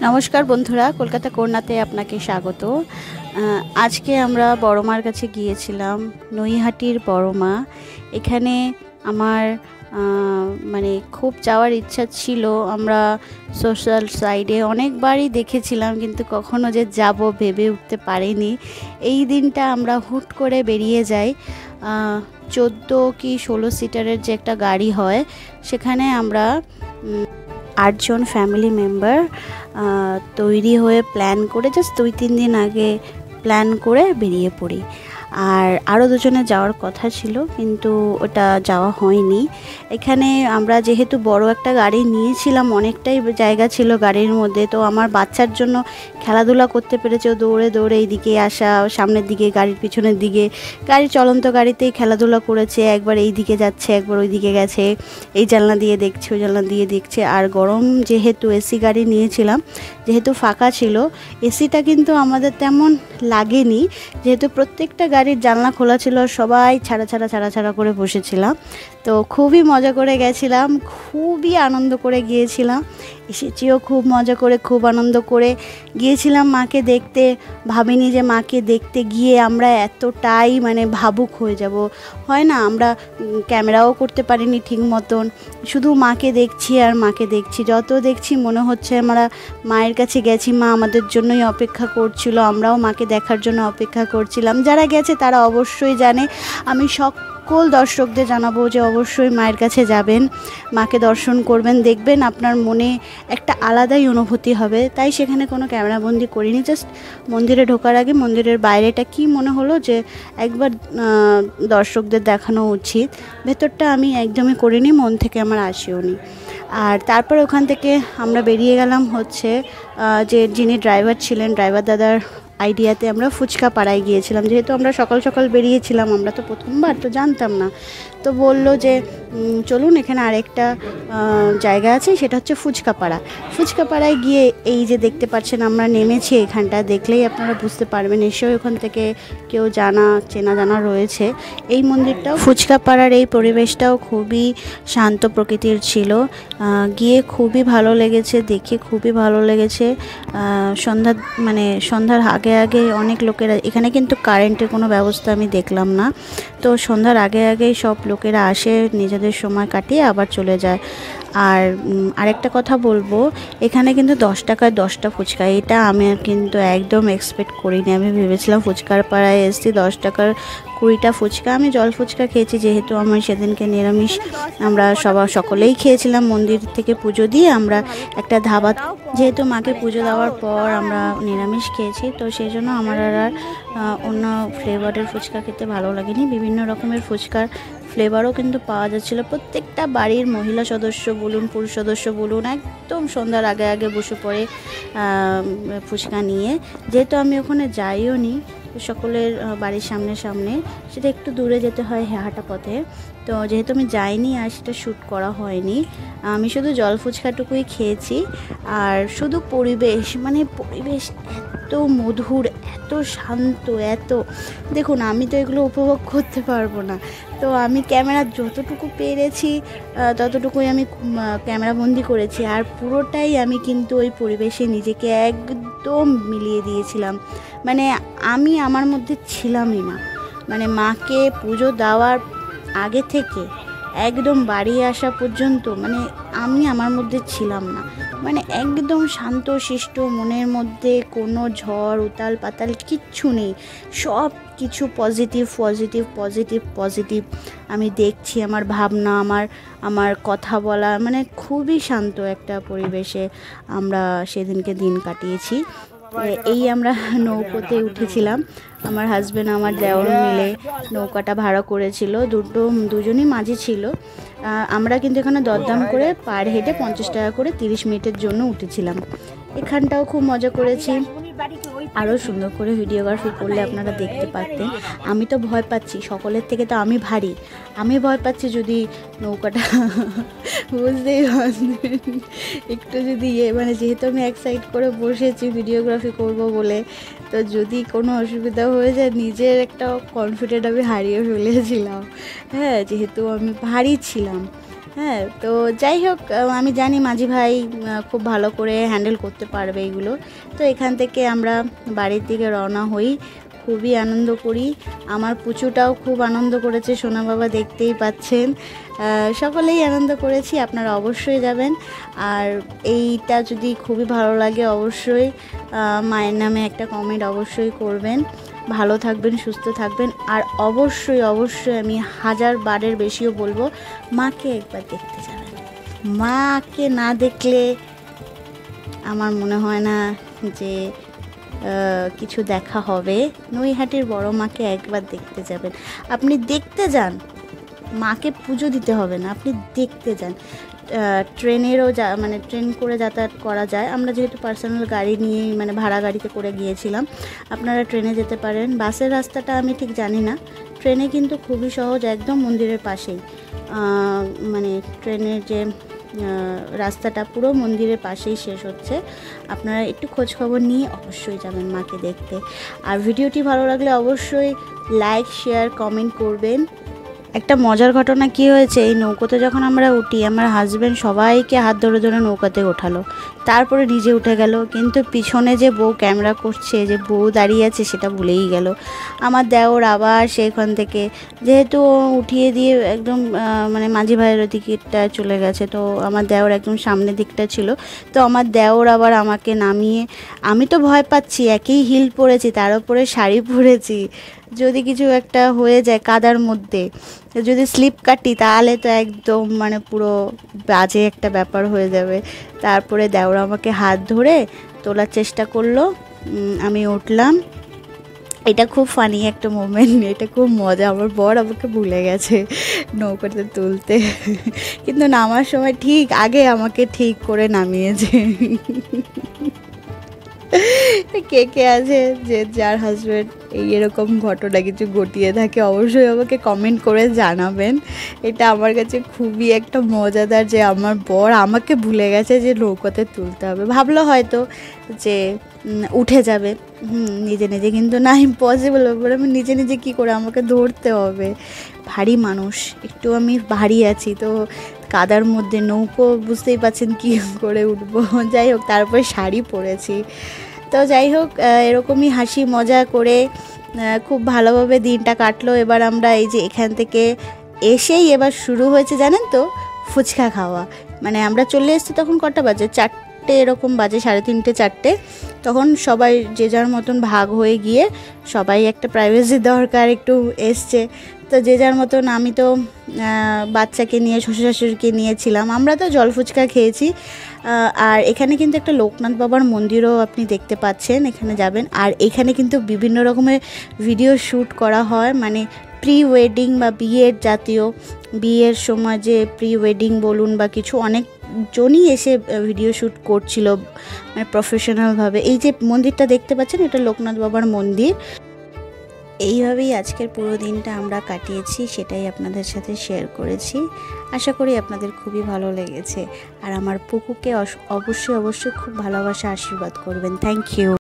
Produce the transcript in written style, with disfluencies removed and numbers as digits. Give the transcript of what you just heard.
নমস্কার বন্ধুরা, কলকাতা করোনাতে আপনাকে স্বাগত। আজকে আমরা বড়মার কাছে গিয়েছিলাম, নৈহাটির বড়মা। এখানে আমার মানে খুব যাওয়ার ইচ্ছা ছিল। আমরা সোশ্যাল সাইডে অনেকবারই দেখেছিলাম, কিন্তু কখনো যে যাব ভেবে উঠতে পারিনি। এই দিনটা আমরা হুট করে বেরিয়ে যাই। 14 কি 16 সিটারের যে একটা গাড়ি হয়, সেখানে আমরা 8 জন ফ্যামিলি মেম্বার তৈরি হয়ে প্ল্যান করে জাস্ট 2-3 দিন আগে প্ল্যান করে বেরিয়ে পড়ি। আর আরও দুজনে যাওয়ার কথা ছিল, কিন্তু ওটা যাওয়া হয়নি। এখানে আমরা যেহেতু বড় একটা গাড়ি নিয়েছিলাম, অনেকটাই জায়গা ছিল গাড়ির মধ্যে, তো আমার বাচ্চার জন্য খেলাধুলা করতে পেরেছে। ও দৌড়ে দৌড়ে এইদিকে আসা, সামনের দিকে, গাড়ির পিছনের দিকে, গাড়ির চলন্ত গাড়িতেই খেলাধুলা করেছে। একবার এই দিকে যাচ্ছে, একবার ওই দিকে গেছে, এই জানলা দিয়ে দেখছে, ওই জানলা দিয়ে দেখছে। আর গরম যেহেতু, এসি গাড়ি নিয়েছিলাম, যেহেতু ফাঁকা ছিল, এসিটা কিন্তু আমাদের তেমন লাগেনি, যেহেতু প্রত্যেকটা গাড়ির জানলা খোলা ছিল। সবাই ছাড়া করে বসেছিলাম। তো খুবই মজা করে গেছিলাম, খুবই আনন্দ করে গিয়েছিলাম। এসেছিও খুব মজা করে, খুব আনন্দ করে গিয়েছিলাম মাকে দেখতে। ভাবিনি যে মাকে দেখতে গিয়ে আমরা এতটাই মানে ভাবুক হয়ে যাব। হয় না, আমরা ক্যামেরাও করতে পারিনি ঠিক মতন, শুধু মাকে দেখছি আর মাকে দেখছি। যত দেখছি মনে হচ্ছে আমরা মায়ের কাছে গেছি, মা আমাদের জন্যই অপেক্ষা করছিল, আমরাও মাকে দেখার জন্য অপেক্ষা করছিলাম। যারা গেছে তারা অবশ্যই জানে। আমি সকল দর্শকদের জানাবো যে অবশ্যই মায়ের কাছে যাবেন, মাকে দর্শন করবেন, দেখবেন আপনার মনে একটা আলাদাই অনুভূতি হবে। তাই সেখানে কোনো ক্যামেরাবন্দি করিনি, জাস্ট মন্দিরে ঢোকার আগে মন্দিরের বাইরেটা কি মনে হলো যে একবার দর্শকদের দেখানো উচিত। ভেতরটা আমি একদমই করিনি, মন থেকে আমার আসেওনি। আর তারপর ওখান থেকে আমরা বেরিয়ে গেলাম হচ্ছে যে যিনি ড্রাইভার ছিলেন, ড্রাইভার দাদার আইডিয়াতে আমরা ফুচকা পাড়ায় গিয়েছিলাম। যেহেতু আমরা সকাল সকাল বেরিয়েছিলাম, আমরা তো প্রথমবার, তো জানতাম না। তো বললো যে চলুন, এখানে আরেকটা জায়গা আছে, সেটা হচ্ছে ফুচকা পাড়া। ফুচকা পাড়ায় গিয়ে এই যে দেখতে পাচ্ছেন আমরা নেমেছি, এখানটা দেখলেই আপনারা বুঝতে পারবেন। এসেও ওখান থেকে কেউ চেনা জানা রয়েছে। এই মন্দিরটাও, ফুচকা পাড়ার এই পরিবেশটাও খুবই শান্ত প্রকৃতির ছিল। গিয়ে খুবই ভালো লেগেছে, দেখে খুবই ভালো লেগেছে। সন্ধ্যার আগে আগে অনেক লোকেরা, এখানে কিন্তু কারেন্টের কোনো ব্যবস্থা আমি দেখলাম না। তো সন্ধ্যার আগে আগেই সব লোকেরা আসে, নিজেদের সময় কাটিয়ে আবার চলে যায়। আর আরেকটা কথা বলবো, এখানে কিন্তু 10 টাকায় 10টা ফুচকা, এটা আমি কিন্তু একদম এক্সপেক্ট করিনি। আমি ভেবেছিলাম ফুচকার পাড়ায় এসেছি, 10 টাকার 20টা ফুচকা। আমি জল ফুচকা খেয়েছি, যেহেতু আমার সেদিনকে নিরামিষ, আমরা সকলেই খেয়েছিলাম। মন্দির থেকে পুজো দিয়ে আমরা একটা ধাবা, যেহেতু মাকে পুজো দেওয়ার পর আমরা নিরামিষ খেয়েছি, তো সেই জন্য আমার আর অন্য ফ্লেভারের ফুচকা খেতে ভালো লাগেনি। বিভিন্ন রকমের ফুচকার ফ্লেভারও কিন্তু পাওয়া যাচ্ছিলো। প্রত্যেকটা বাড়ির মহিলা সদস্য বলুন, পুরুষ সদস্য বলুন, একদম সন্ধ্যার আগে আগে বসে পড়ে ফুচকা নিয়ে। যেহেতু আমি ওখানে যাইও নি, সকলের বাড়ির সামনে, সেটা একটু দূরে যেতে হয় হাঁটা পথে। তো যেহেতু আমি যাইনি আর সেটা শ্যুট করা হয়নি, আমি শুধু জল ফুচকাটুকুই খেয়েছি। আর শুধু পরিবেশ এত মধুর, এত শান্ত, দেখুন, আমি তো এগুলো উপভোগ করতে পারবো না। তো আমি ক্যামেরা যতটুকু পেরেছি ততটুকুই আমি ক্যামেরাবন্দি করেছি। আর পুরোটাই আমি কিন্তু ওই পরিবেশে নিজেকে একদম মিলিয়ে দিয়েছিলাম। মানে আমি আমার মধ্যে ছিলামই না। মানে মাকে পুজো দেওয়ার আগে থেকে একদম বাড়ি আসা পর্যন্ত আমি আমার মধ্যে ছিলাম না। একদম শান্ত শিষ্ট, মনের মধ্যে কোনো ঝড় উতাল পাতাল কিচ্ছু নেই। সব কিছু পজিটিভ আমি দেখছি। আমার ভাবনা, আমার কথা বলা, খুবই শান্ত একটা পরিবেশে আমরা সেদিনকে দিন কাটিয়েছি। এই আমরা নৌকোতে উঠেছিলাম, আমার হাজব্যান্ড আমার দেওর মিলে নৌকাটা ভাড়া করেছিল। দুজনই মাঝি ছিল। আমরা কিন্তু এখানে দরদাম করে পার হেডে 50 টাকা করে 30 মিনিটের জন্য উঠেছিলাম। এখানটাও খুব মজা করেছি। আরও সুন্দর করে ভিডিওগ্রাফি করলে আপনারা দেখতে পারতেন। আমি তো ভয় পাচ্ছি, সকলের থেকে তো আমি ভারী, আমি ভয় পাচ্ছি যদি নৌকাটা বুঝতেই পারছেন একটু যদি যেহেতু আমি এক সাইড করে বসেছি ভিডিওগ্রাফি করব বলে, তো যদি কোনো অসুবিধা হয়ে যায়, নিজের একটা কনফিডেন্ট আমি হারিয়ে ফেলেছিলাম। হ্যাঁ, যেহেতু আমি ভারী ছিলাম। হ্যাঁ, তো যাই হোক, আমি জানি মাঝি ভাই খুব ভালো করে হ্যান্ডেল করতে পারবে এগুলো। তো এখান থেকে আমরা বাড়ির দিকে রওনা হই, খুবই আনন্দ করি। আমার পুচুটাও খুব আনন্দ করেছে, সোনা বাবা দেখতেই পাচ্ছেন। সকলেই আনন্দ করেছি, আপনারা অবশ্যই যাবেন। আর এইটা যদি খুবই ভালো লাগে অবশ্যই মায়ের নামে একটা কমেন্ট অবশ্যই করবেন। ভালো থাকবেন, সুস্থ থাকবেন। আর অবশ্যই অবশ্যই আমি 1000 বারের বেশিও বলবো, মাকে একবার দেখতে যাবেন। মাকে না দেখলে আমার মনে হয় না যে কিছু দেখা হবে। নৈহাটির বড় মাকে একবার দেখতে যাবেন। আপনি দেখতে যান, মাকে পুজো দিতে হবে না, আপনি দেখতে যান। ট্রেনেরও মানে ট্রেন করে যাতায়াত করা যায়। আমরা যেহেতু পার্সোনাল গাড়ি নিয়ে মানে ভাড়া গাড়িতে করে গিয়েছিলাম, আপনারা ট্রেনে যেতে পারেন। বাসের রাস্তাটা আমি ঠিক জানি না, ট্রেনে কিন্তু খুবই সহজ, একদম মন্দিরের পাশেই। মানে ট্রেনের যে রাস্তাটা পুরো মন্দিরের পাশেই শেষ হচ্ছে। আপনারা একটু খোঁজখবর নিয়ে অবশ্যই যাবেন মাকে দেখতে। আর ভিডিওটি ভালো লাগলে অবশ্যই লাইক, শেয়ার, কমেন্ট করবেন। একটা মজার ঘটনা কি হয়েছে, এই নৌকোতে যখন আমরা উঠি, আমার হাজব্যান্ড সবাইকে হাত ধরে ধরে নৌকাতে ওঠালো, তারপরে নিজে উঠে গেল। কিন্তু পিছনে যে বউ ক্যামেরা করছে, যে বউ দাঁড়িয়ে আছে, সেটা ভুলেই গেল। আমার দেওর আবার সেখান থেকে, যেহেতু উঠিয়ে দিয়ে একদম মানে মাঝি ভাইয়ের দিকটা চলে গেছে, তো আমার দেওর একদম সামনের দিকটা ছিল। তো আমার দেওর আবার আমাকে নামিয়ে, আমি তো ভয় পাচ্ছি, একই হিল পরেছি, তার উপরে শাড়ি পরেছি, যদি কিছু একটা হয়ে যায় কাদার মধ্যে, যদি স্লিপ কাটি তাহলে তো একদম মানে পুরো বাজে একটা ব্যাপার হয়ে যাবে। তারপরে দেওরা আমাকে হাত ধরে তোলার চেষ্টা করলো, আমি উঠলাম। এটা খুব ফানি একটা মোমেন্ট, এটা খুব মজা। আমার বর আমাকে ভুলে গেছে নৌকাতে তুলতে, কিন্তু নামার সময় ঠিক আগে আমাকে ঠিক করে নামিয়েছে। কে কে আছে যে যার হাজব্যান্ড এরকম ঘটনা কিছু ঘটিয়ে থাকে, অবশ্যই আমাকে কমেন্ট করে জানাবেন। এটা আমার কাছে খুবই একটা মজাদার, যে আমার বর আমাকে ভুলে গেছে যে নৌকাতে তুলতে হবে। ভাবলো হয়তো যে উঠে যাবে নিজে নিজে, কিন্তু না, ইম্পসিবল ব্যাপার। আমি নিজে নিজে কী করে, আমাকে ধরতে হবে। ভারী মানুষ, একটু আমি ভারী আছি, তো কাদার মধ্যে নৌকো বুঝতেই পাচ্ছেন কী করে উঠবো। যাই হোক, তারপরে শাড়ি পরেছি। তো যাই হোক, এরকমই হাসি মজা করে খুব ভালোভাবে দিনটা কাটলো। এবার আমরা এই যে এখান থেকে এসেই এবার শুরু হয়েছে জানেন তো, ফুচকা খাওয়া। মানে আমরা চলে এসেছি তখন কটা বাজে, 4টে এরকম বাজে, 3:30 4টে। তখন সবাই যে যার মতন ভাগ হয়ে গিয়ে, সবাই একটা প্রাইভেসি দরকার, একটু এসছে, তো যে যার মতন। আমি তো বাচ্চাকে নিয়ে, শ্বশুর শাশুড়িকে নিয়েছিলাম। আমরা তো জল ফুচকা খেয়েছি। আর এখানে কিন্তু একটা লোকনাথ বাবার মন্দিরও আপনি দেখতে পাচ্ছেন, এখানে যাবেন। আর এখানে কিন্তু বিভিন্ন রকমের ভিডিও শ্যুট করা হয়, মানে প্রি ওয়েডিং বা বিয়ের জাতীয়, বিয়ের সময় যে প্রি ওয়েডিং বলুন বা কিছু, অনেকজনই এসে ভিডিও শ্যুট করছিল মানে প্রফেশনালভাবে। এই যে মন্দিরটা দেখতে পাচ্ছেন, এটা লোকনাথ বাবার মন্দির। এইভাবেই আজকের পুরো দিনটা আমরা কাটিয়েছি, সেটাই আপনাদের সাথে শেয়ার করেছি। আশা করি আপনাদের খুবই ভালো লেগেছে। আর আমার পুকুকে অবশ্যই অবশ্যই খুব ভালোবাসা আশীর্বাদ করবেন। Thank you.